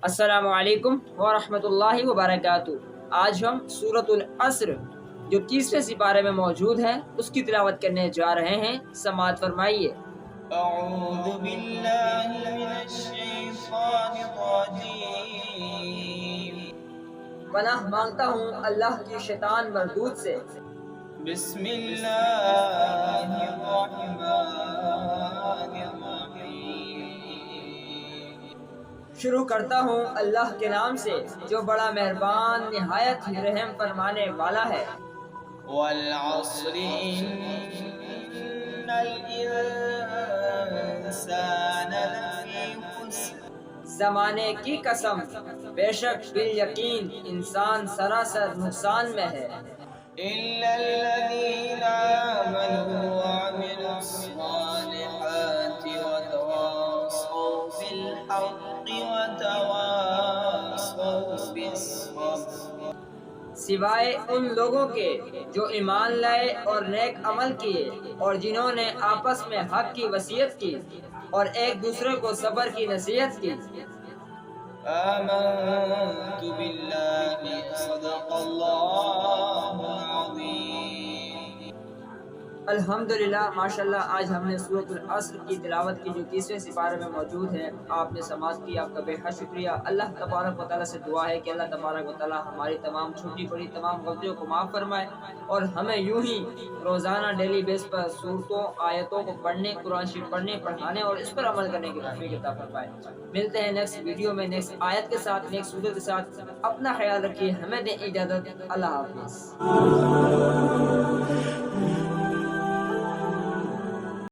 السلام علیکم ورحمۃ اللہ وبرکاتہ۔ آج ہم سورۃ العصر جو تیسرے سپارے میں موجود ہے اس کی تلاوت کرنے جا رہے ہیں، سماعت فرمائیے۔ اعوذ باللہ من الشیطان الرجیم، پناہ مانگتا ہوں اللہ کی شیطان مردود سے۔ بسم اللہ الرحمن الرحیم، شروع کرتا ہوں اللہ کے نام سے جو بڑا مہربان نہایت ہی رحم فرمانے والا ہے۔ والعصر ان الانسان لفی خسر، زمانے کی قسم، بے شک بالیقین انسان سراسر نقصان میں ہے۔ الا الذین آمنوا وعملوا الصالحات وتواصوا بالحق وتواصوا بالصبر، سوائے ان لوگوں کے جو ایمان لائے اور نیک عمل کیے اور جنہوں نے آپس میں حق کی وصیت کی اور ایک دوسرے کو صبر کی نصیحت کی۔ آمنت باللہ صدق اللہ العظیم۔ الحمدللہ، ماشاءاللہ، آج ہم نے سورۃ العصر کی تلاوت کی جو تیسرے سپارے میں موجود ہے۔ آپ نے سماعت کی، آپ کا بے حد شکریہ۔ اللہ تبارک و تعالیٰ سے دعا ہے کہ اللہ تبارک و تعالیٰ ہماری تمام چھوٹی بڑی تمام غلطیوں کو معاف فرمائے اور ہمیں یوں ہی روزانہ ڈیلی بیس پر صورتوں آیتوں کو پڑھنے، قرآن شریف پڑھنے، پڑھانے اور اس پر عمل کرنے کی توفیق عطا فرمائے۔ ملتے ہیں نیکسٹ ویڈیو میں، نیکسٹ آیت کے ساتھ، نیکسٹ سورت کے ساتھ۔ اپنا خیال رکھیے، ہمیں دیں اجازت۔ اللہ حافظ۔